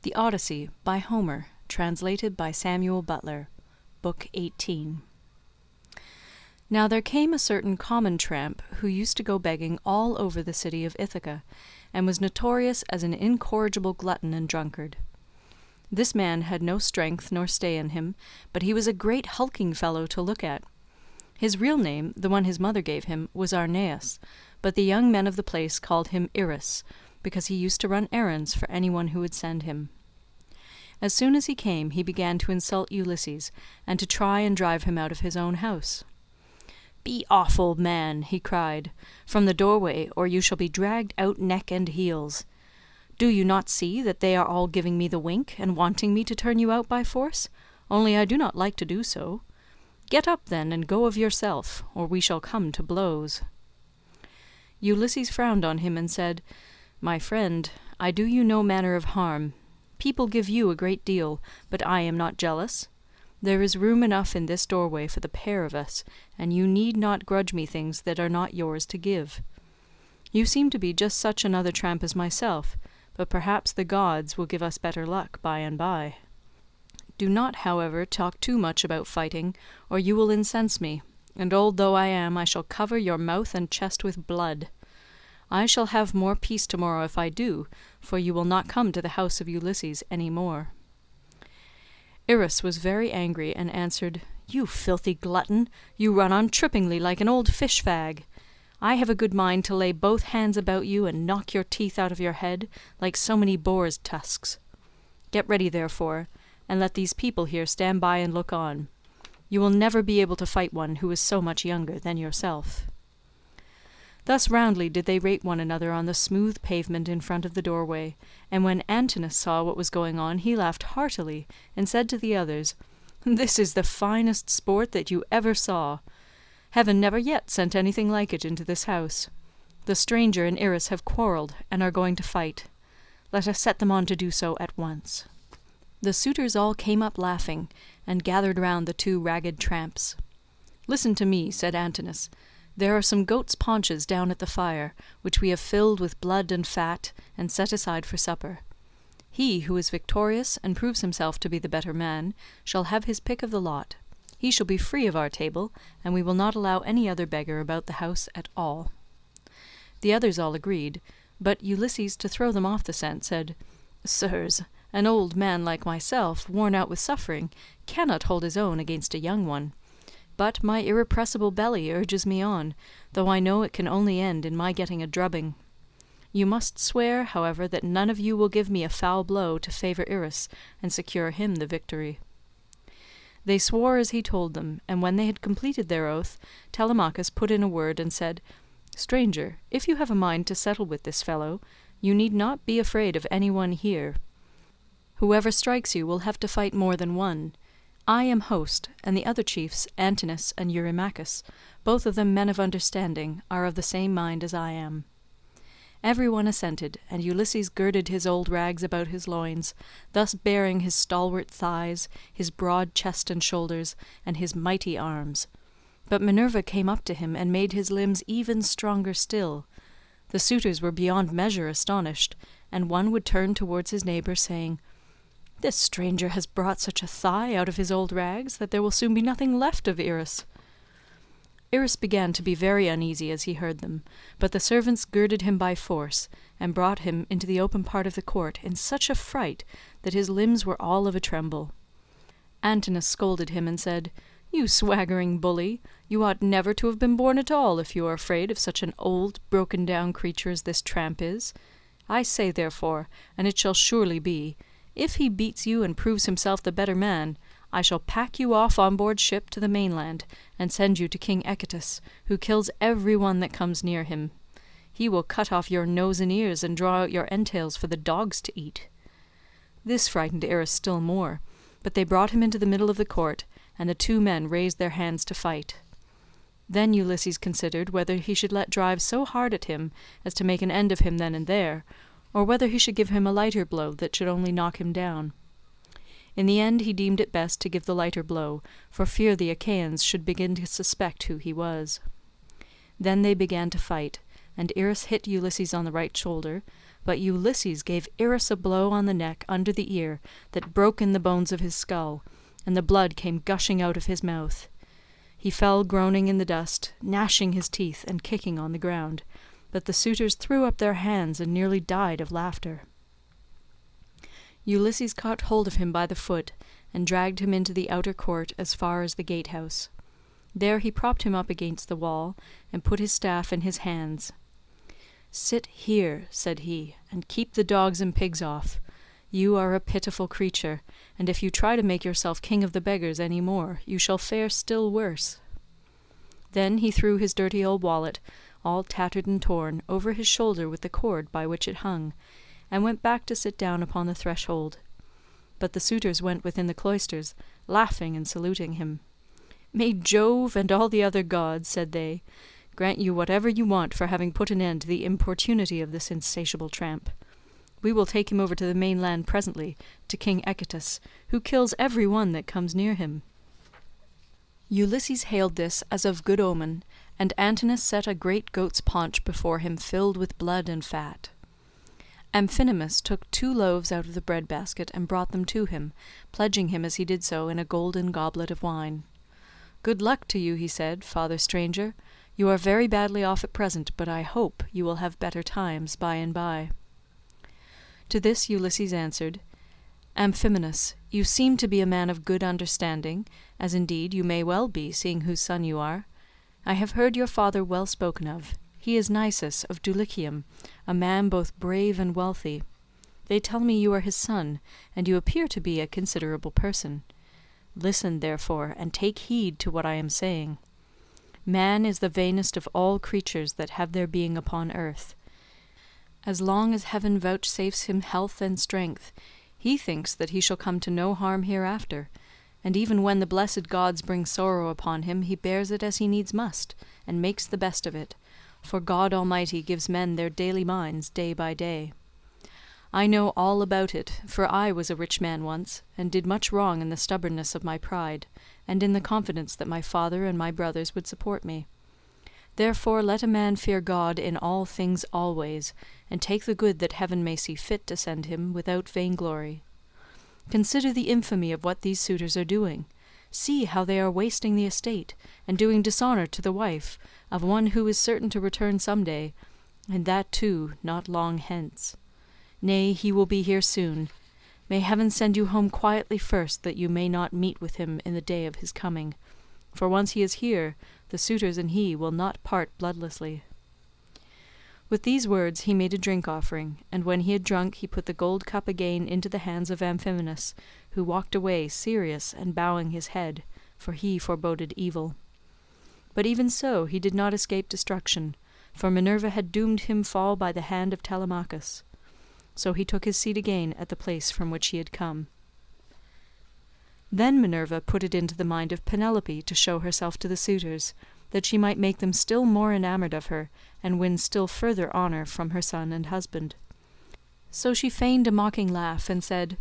The Odyssey by Homer, translated by Samuel Butler, Book 18. Now there came a certain common tramp who used to go begging all over the city of Ithaca, and was notorious as an incorrigible glutton and drunkard. This man had no strength nor stay in him, but he was a great hulking fellow to look at. His real name, the one his mother gave him, was Arneus, but the young men of the place called him Irus, because he used to run errands for anyone who would send him. As soon as he came, he began to insult Ulysses, and to try and drive him out of his own house. "Be off, old man," he cried, "from the doorway, or you shall be dragged out neck and heels. Do you not see that they are all giving me the wink, and wanting me to turn you out by force? Only I do not like to do so. Get up, then, and go of yourself, or we shall come to blows." Ulysses frowned on him and said, "My friend, I do you no manner of harm. People give you a great deal, but I am not jealous. There is room enough in this doorway for the pair of us, and you need not grudge me things that are not yours to give. You seem to be just such another tramp as myself, but perhaps the gods will give us better luck by and by. Do not, however, talk too much about fighting, or you will incense me, and old though I am, I shall cover your mouth and chest with blood. I shall have more peace tomorrow if I do, for you will not come to the house of Ulysses any more." Irus was very angry, and answered, "You filthy glutton, you run on trippingly like an old fish-fag. I have a good mind to lay both hands about you and knock your teeth out of your head, like so many boars' tusks. Get ready, therefore, and let these people here stand by and look on. You will never be able to fight one who is so much younger than yourself." Thus roundly did they rate one another on the smooth pavement in front of the doorway, and when Antinous saw what was going on he laughed heartily, and said to the others, "This is the finest sport that you ever saw. Heaven never yet sent anything like it into this house. The stranger and Irus have quarrelled, and are going to fight. Let us set them on to do so at once." The suitors all came up laughing, and gathered round the two ragged tramps. "Listen to me," said Antinous. "There are some goats' paunches down at the fire, which we have filled with blood and fat, and set aside for supper. He who is victorious, and proves himself to be the better man, shall have his pick of the lot. He shall be free of our table, and we will not allow any other beggar about the house at all." The others all agreed, but Ulysses, to throw them off the scent, said, "Sirs, an old man like myself, worn out with suffering, cannot hold his own against a young one. But my irrepressible belly urges me on, though I know it can only end in my getting a drubbing. You must swear, however, that none of you will give me a foul blow to favour Irus, and secure him the victory." They swore as he told them, and when they had completed their oath, Telemachus put in a word and said, "Stranger, if you have a mind to settle with this fellow, you need not be afraid of any one here. Whoever strikes you will have to fight more than one. I am host, and the other chiefs, Antinous and Eurymachus, both of them men of understanding, are of the same mind as I am." Every one assented, and Ulysses girded his old rags about his loins, thus baring his stalwart thighs, his broad chest and shoulders, and his mighty arms. But Minerva came up to him and made his limbs even stronger still. The suitors were beyond measure astonished, and one would turn towards his neighbour, saying, "This stranger has brought such a thigh out of his old rags that there will soon be nothing left of Irus." Irus began to be very uneasy as he heard them, but the servants girded him by force, and brought him into the open part of the court in such a fright that his limbs were all of a tremble. Antinous scolded him and said, "You swaggering bully, you ought never to have been born at all if you are afraid of such an old, broken-down creature as this tramp is. I say, therefore, and it shall surely be, if he beats you and proves himself the better man, I shall pack you off on board ship to the mainland, and send you to King Echetus, who kills every one that comes near him. He will cut off your nose and ears, and draw out your entrails for the dogs to eat." This frightened Irus still more, but they brought him into the middle of the court, and the two men raised their hands to fight. Then Ulysses considered whether he should let drive so hard at him as to make an end of him then and there, or whether he should give him a lighter blow that should only knock him down. In the end he deemed it best to give the lighter blow, for fear the Achaeans should begin to suspect who he was. Then they began to fight, and Irus hit Ulysses on the right shoulder, but Ulysses gave Irus a blow on the neck under the ear that broke in the bones of his skull, and the blood came gushing out of his mouth. He fell groaning in the dust, gnashing his teeth and kicking on the ground, but the suitors threw up their hands and nearly died of laughter. Ulysses caught hold of him by the foot, and dragged him into the outer court as far as the gatehouse. There he propped him up against the wall, and put his staff in his hands. "Sit here," said he, "and keep the dogs and pigs off. You are a pitiful creature, and if you try to make yourself king of the beggars any more, you shall fare still worse." Then he threw his dirty old wallet, all tattered and torn, over his shoulder with the cord by which it hung, and went back to sit down upon the threshold. But the suitors went within the cloisters, laughing and saluting him. "May Jove and all the other gods," said they, "grant you whatever you want for having put an end to the importunity of this insatiable tramp. We will take him over to the mainland presently, to King Echetus, who kills every one that comes near him." Ulysses hailed this as of good omen, and Antinous set a great goat's paunch before him filled with blood and fat. Amphinomus took 2 loaves out of the bread basket and brought them to him, pledging him as he did so in a golden goblet of wine. "Good luck to you," he said, "father stranger. You are very badly off at present, but I hope you will have better times by and by." To this Ulysses answered, "Amphinomus, you seem to be a man of good understanding, as indeed you may well be, seeing whose son you are. I have heard your father well spoken of. He is Nisus of Dulichium, a man both brave and wealthy. They tell me you are his son, and you appear to be a considerable person. Listen, therefore, and take heed to what I am saying. Man is the vainest of all creatures that have their being upon earth. As long as heaven vouchsafes him health and strength, he thinks that he shall come to no harm hereafter, and even when the blessed gods bring sorrow upon him, he bears it as he needs must, and makes the best of it, for God Almighty gives men their daily minds day by day. I know all about it, for I was a rich man once, and did much wrong in the stubbornness of my pride, and in the confidence that my father and my brothers would support me. Therefore let a man fear God in all things always, and take the good that heaven may see fit to send him without vainglory. Consider the infamy of what these suitors are doing. See how they are wasting the estate, and doing dishonour to the wife of one who is certain to return some day, and that too not long hence. Nay, he will be here soon. May heaven send you home quietly first, that you may not meet with him in the day of his coming, for once he is here, the suitors and he will not part bloodlessly." With these words he made a drink offering, and when he had drunk he put the gold cup again into the hands of Amphinomus, who walked away serious and bowing his head, for he foreboded evil. But even so he did not escape destruction, for Minerva had doomed him fall by the hand of Telemachus. So he took his seat again at the place from which he had come. Then Minerva put it into the mind of Penelope to show herself to the suitors, that she might make them still more enamoured of her, and win still further honour from her son and husband. So she feigned a mocking laugh, and said,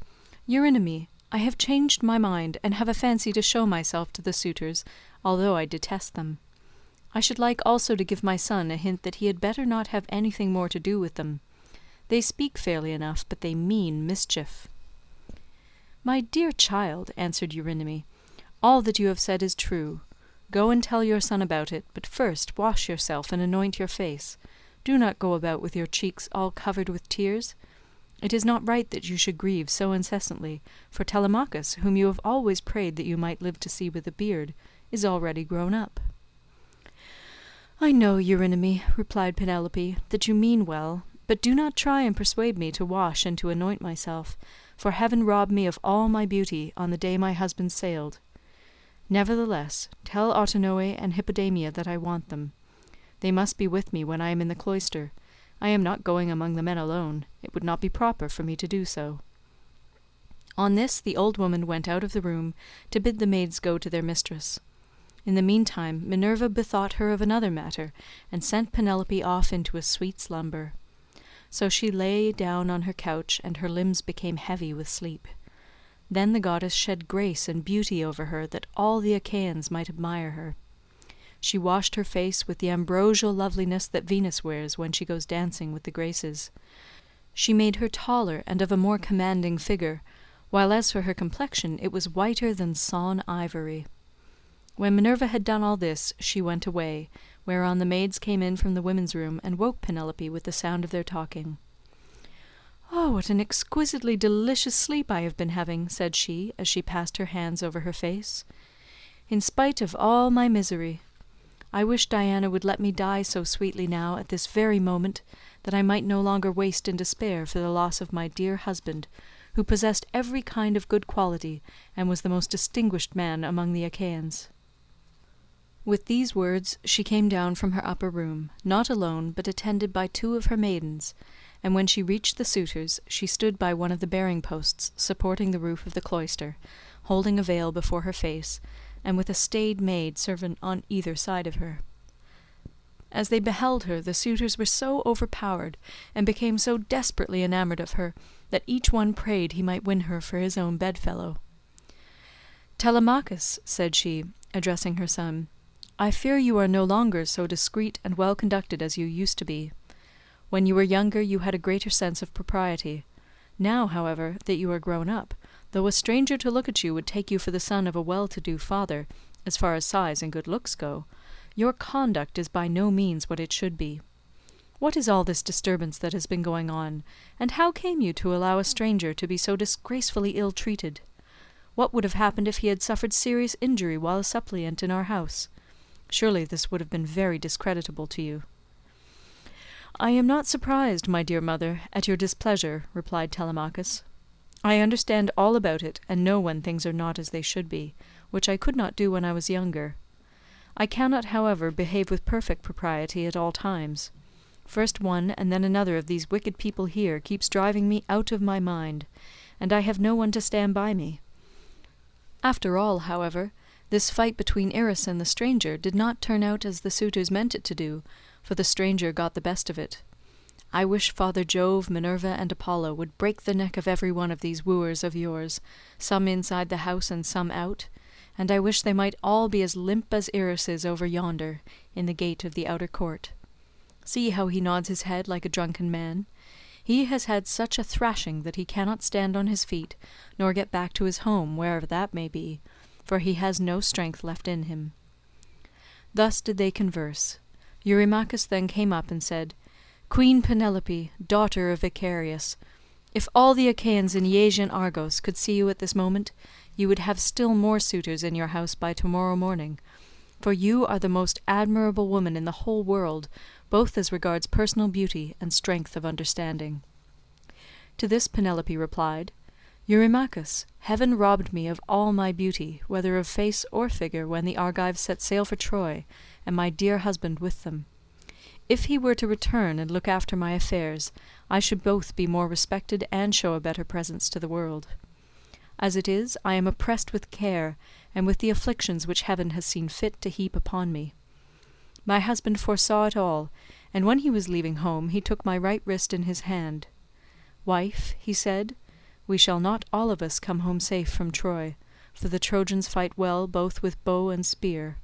"Eurynome, I have changed my mind, and have a fancy to show myself to the suitors, although I detest them. I should like also to give my son a hint that he had better not have anything more to do with them. They speak fairly enough, but they mean mischief." "My dear child," answered Eurynome, "all that you have said is true. Go and tell your son about it, but first wash yourself and anoint your face. Do not go about with your cheeks all covered with tears. It is not right that you should grieve so incessantly, for Telemachus, whom you have always prayed that you might live to see with a beard, is already grown up." "I know, Eurynome," replied Penelope, "that you mean well, but do not try and persuade me to wash and to anoint myself, for heaven robbed me of all my beauty on the day my husband sailed. Nevertheless, tell Autonoe and Hippodamia that I want them. They must be with me when I am in the cloister. I am not going among the men alone. It would not be proper for me to do so." On this the old woman went out of the room to bid the maids go to their mistress. In the meantime Minerva bethought her of another matter, and sent Penelope off into a sweet slumber. So she lay down on her couch, and her limbs became heavy with sleep. Then the goddess shed grace and beauty over her, that all the Achaeans might admire her. She washed her face with the ambrosial loveliness that Venus wears when she goes dancing with the Graces. She made her taller and of a more commanding figure, while as for her complexion it was whiter than sawn ivory. When Minerva had done all this, she went away, whereon the maids came in from the women's room and woke Penelope with the sound of their talking. "Oh, what an exquisitely delicious sleep I have been having," said she, as she passed her hands over her face. "In spite of all my misery. I wish Diana would let me die so sweetly now, at this very moment, that I might no longer waste in despair for the loss of my dear husband, who possessed every kind of good quality, and was the most distinguished man among the Achaeans." With these words she came down from her upper room, not alone, but attended by 2 of her maidens, and when she reached the suitors, she stood by one of the bearing posts supporting the roof of the cloister, holding a veil before her face, and with a staid maid servant on either side of her. As they beheld her, the suitors were so overpowered, and became so desperately enamoured of her, that each one prayed he might win her for his own bedfellow. "Telemachus," said she, addressing her son, "I fear you are no longer so discreet and well conducted as you used to be. When you were younger you had a greater sense of propriety. Now, however, that you are grown up, though a stranger to look at you would take you for the son of a well-to-do father, as far as size and good looks go, your conduct is by no means what it should be. What is all this disturbance that has been going on, and how came you to allow a stranger to be so disgracefully ill-treated? What would have happened if he had suffered serious injury while a suppliant in our house? Surely this would have been very discreditable to you." "I am not surprised, my dear mother, at your displeasure," replied Telemachus. "I understand all about it, and know when things are not as they should be, which I could not do when I was younger. I cannot, however, behave with perfect propriety at all times. First one and then another of these wicked people here keeps driving me out of my mind, and I have no one to stand by me. After all, however, this fight between Irus and the stranger did not turn out as the suitors meant it to do, for the stranger got the best of it. I wish Father Jove, Minerva, and Apollo would break the neck of every one of these wooers of yours, some inside the house and some out, and I wish they might all be as limp as Irus is over yonder, in the gate of the outer court. See how he nods his head like a drunken man. He has had such a thrashing that he cannot stand on his feet, nor get back to his home, wherever that may be, for he has no strength left in him." Thus did they converse. Eurymachus then came up and said, "Queen Penelope, daughter of Icarius, if all the Achaeans in Iasian Argos could see you at this moment, you would have still more suitors in your house by tomorrow morning, for you are the most admirable woman in the whole world, both as regards personal beauty and strength of understanding." To this Penelope replied, "Eurymachus, heaven robbed me of all my beauty, whether of face or figure, when the Argives set sail for Troy, and my dear husband with them. If he were to return and look after my affairs, I should both be more respected and show a better presence to the world. As it is, I am oppressed with care, and with the afflictions which heaven has seen fit to heap upon me. My husband foresaw it all, and when he was leaving home he took my right wrist in his hand. 'Wife,' he said, 'we shall not all of us come home safe from Troy, for the Trojans fight well both with bow and spear.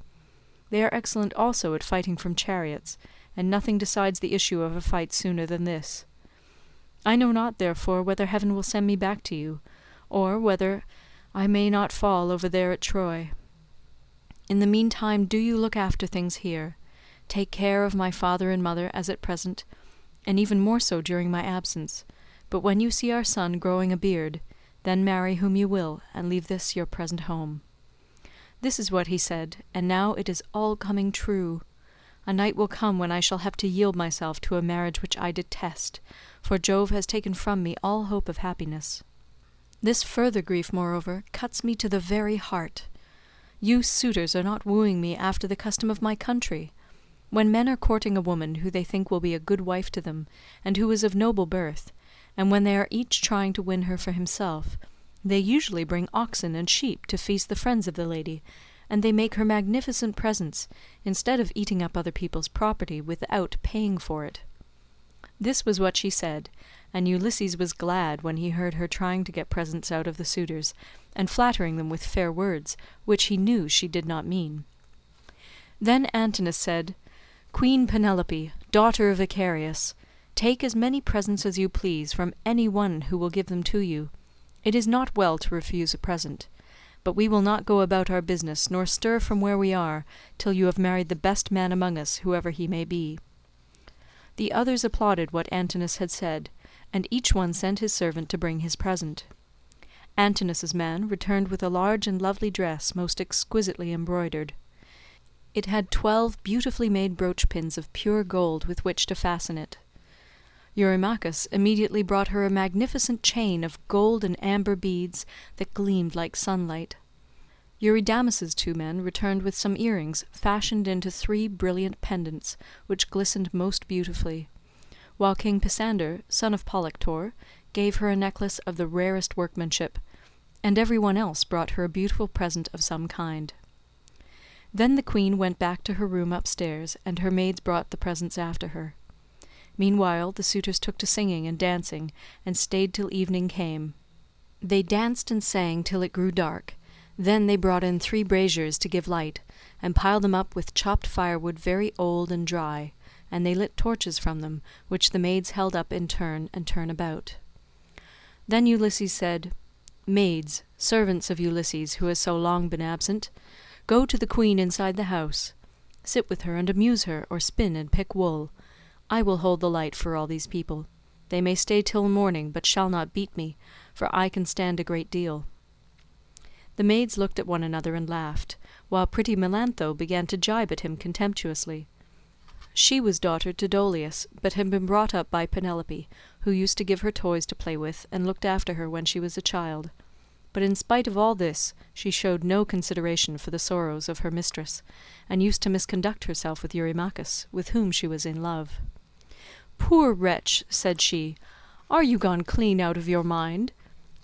They are excellent also at fighting from chariots, and nothing decides the issue of a fight sooner than this. I know not, therefore, whether heaven will send me back to you, or whether I may not fall over there at Troy. In the meantime do you look after things here, take care of my father and mother as at present, and even more so during my absence, but when you see our son growing a beard, then marry whom you will, and leave this your present home.' This is what he said, and now it is all coming true. A night will come when I shall have to yield myself to a marriage which I detest, for Jove has taken from me all hope of happiness. This further grief, moreover, cuts me to the very heart. You suitors are not wooing me after the custom of my country. When men are courting a woman who they think will be a good wife to them, and who is of noble birth, and when they are each trying to win her for himself, they usually bring oxen and sheep to feast the friends of the lady, and they make her magnificent presents, instead of eating up other people's property without paying for it." This was what she said, and Ulysses was glad when he heard her trying to get presents out of the suitors, and flattering them with fair words, which he knew she did not mean. Then Antinous said, "Queen Penelope, daughter of Icarius, Take as many presents as you please from any one who will give them to you. It is not well to refuse a present. But we will not go about our business, nor stir from where we are, till you have married the best man among us, whoever he may be." The others applauded what Antinous had said, and each one sent his servant to bring his present. Antinous' man returned with a large and lovely dress, most exquisitely embroidered. It had 12 beautifully made brooch pins of pure gold with which to fasten it. Eurymachus immediately brought her a magnificent chain of gold and amber beads that gleamed like sunlight. Eurydamas's 2 men returned with some earrings fashioned into 3 brilliant pendants, which glistened most beautifully, while King Pisander, son of Polyctor, gave her a necklace of the rarest workmanship, and every one else brought her a beautiful present of some kind. Then the queen went back to her room upstairs, and her maids brought the presents after her. Meanwhile the suitors took to singing and dancing, and stayed till evening came. They danced and sang till it grew dark. Then they brought in 3 braziers to give light, and piled them up with chopped firewood very old and dry, and they lit torches from them, which the maids held up in turn and turn about. Then Ulysses said, "Maids, servants of Ulysses, who has so long been absent, go to the queen inside the house. Sit with her and amuse her, or spin and pick wool. I will hold the light for all these people. They may stay till morning, but shall not beat me, for I can stand a great deal." The maids looked at one another and laughed, while pretty Melantho began to gibe at him contemptuously. She was daughter to Dolius, but had been brought up by Penelope, who used to give her toys to play with, and looked after her when she was a child. But in spite of all this, she showed no consideration for the sorrows of her mistress, and used to misconduct herself with Eurymachus, with whom she was in love. "Poor wretch," said she, "are you gone clean out of your mind?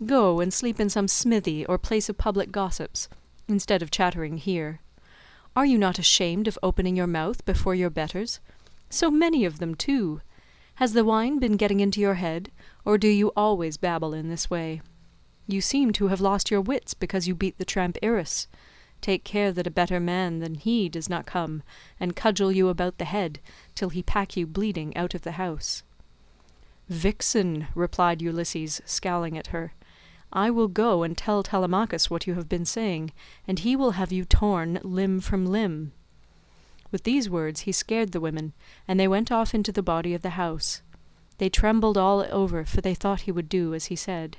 Go and sleep in some smithy or place of public gossips, instead of chattering here. Are you not ashamed of opening your mouth before your betters? So many of them too. Has the wine been getting into your head, or do you always babble in this way? You seem to have lost your wits because you beat the tramp Irus. Take care that a better man than he does not come and cudgel you about the head till he pack you bleeding out of the house." "Vixen," replied Ulysses, scowling at her, "I will go and tell Telemachus what you have been saying, and he will have you torn limb from limb." With these words he scared the women, and they went off into the body of the house. They trembled all over, for they thought he would do as he said.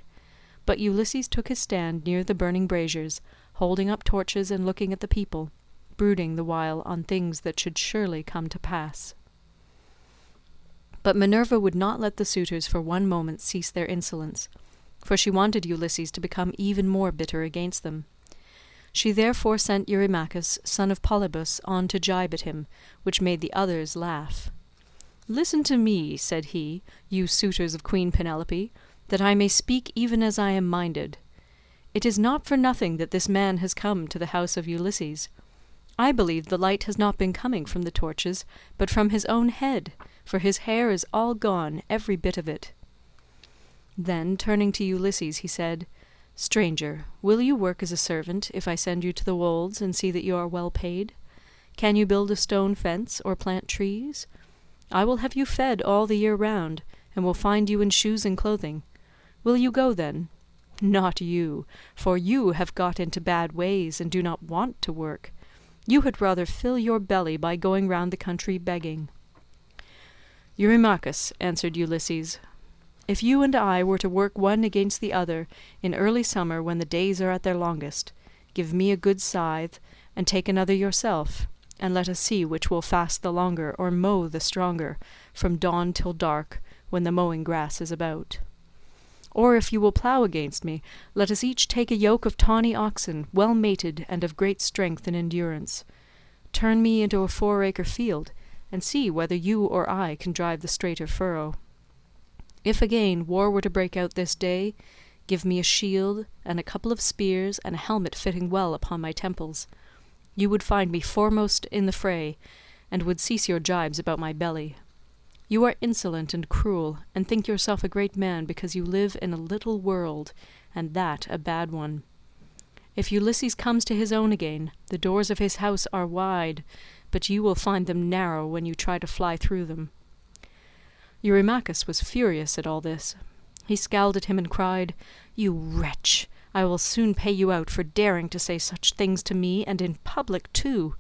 But Ulysses took his stand near the burning braziers, holding up torches and looking at the people, brooding the while on things that should surely come to pass. But Minerva would not let the suitors for one moment cease their insolence, for she wanted Ulysses to become even more bitter against them. She therefore sent Eurymachus, son of Polyphemus, on to gibe at him, which made the others laugh. "Listen to me," said he, "you suitors of Queen Penelope, that I may speak even as I am minded. It is not for nothing that this man has come to the house of Ulysses. I believe the light has not been coming from the torches, but from his own head, for his hair is all gone, every bit of it." Then, turning to Ulysses, he said, "Stranger, will you work as a servant if I send you to the wolds and see that you are well paid? Can you build a stone fence or plant trees? I will have you fed all the year round, and will find you in shoes and clothing. Will you go then? Not you, for you have got into bad ways and do not want to work. You had rather fill your belly by going round the country begging." "Eurymachus," answered Ulysses, "if you and I were to work one against the other in early summer when the days are at their longest, give me a good scythe, and take another yourself, and let us see which will fast the longer or mow the stronger, from dawn till dark, when the mowing grass is about. Or if you will plough against me, let us each take a yoke of tawny oxen, well mated and of great strength and endurance. Turn me into a 4-acre field, and see whether you or I can drive the straighter furrow. If again war were to break out this day, give me a shield and a couple of spears and a helmet fitting well upon my temples. You would find me foremost in the fray, and would cease your gibes about my belly. You are insolent and cruel, and think yourself a great man because you live in a little world, and that a bad one. If Ulysses comes to his own again, the doors of his house are wide, but you will find them narrow when you try to fly through them. Eurymachus was furious at all this. He scowled at him and cried, "You wretch! I will soon pay you out for daring to say such things to me, and in public too.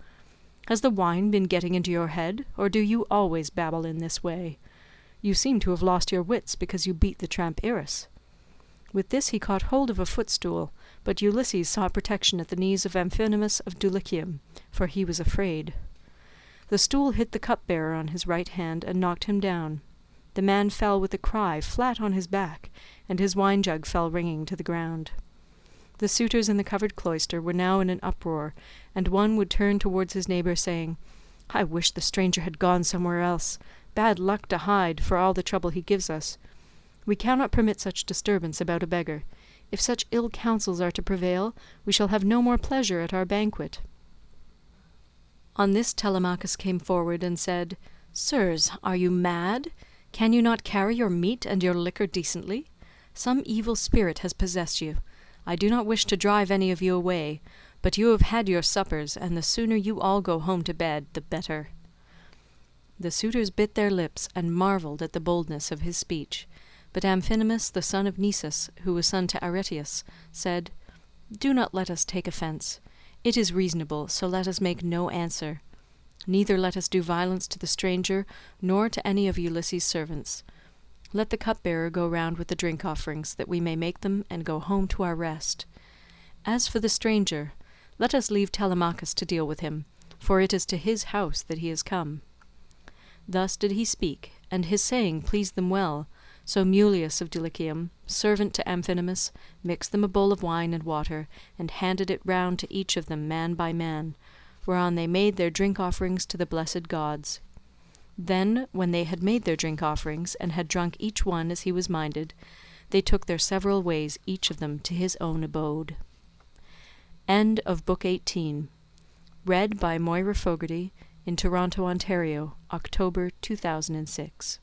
Has the wine been getting into your head, or do you always babble in this way? You seem to have lost your wits because you beat the tramp Irus." With this he caught hold of a footstool, but Ulysses sought protection at the knees of Amphinomus of Dulichium, for he was afraid. The stool hit the cupbearer on his right hand and knocked him down. The man fell with a cry flat on his back, and his wine-jug fell ringing to the ground. The suitors in the covered cloister were now in an uproar, and one would turn towards his neighbour, saying, "I wish the stranger had gone somewhere else. Bad luck to hide, for all the trouble he gives us. We cannot permit such disturbance about a beggar. If such ill counsels are to prevail, we shall have no more pleasure at our banquet." On this Telemachus came forward and said, "Sirs, are you mad? Can you not carry your meat and your liquor decently? Some evil spirit has possessed you. I do not wish to drive any of you away, but you have had your suppers, and the sooner you all go home to bed, the better." The suitors bit their lips and marvelled at the boldness of his speech, but Amphinomus the son of Nisus, who was son to Aretius, said, "Do not let us take offence. It is reasonable, so let us make no answer. Neither let us do violence to the stranger, nor to any of Ulysses' servants. Let the cupbearer go round with the drink offerings, that we may make them and go home to our rest. As for the stranger, let us leave Telemachus to deal with him, for it is to his house that he has come." Thus did he speak, and his saying pleased them well, so Mulius of Dulichium, servant to Amphinomus, mixed them a bowl of wine and water, and handed it round to each of them man by man, whereon they made their drink offerings to the blessed gods. Then, when they had made their drink offerings, and had drunk each one as he was minded, they took their several ways, each of them to his own abode. End of Book 18. Read by Moira Fogarty in Toronto, Ontario, October 2006.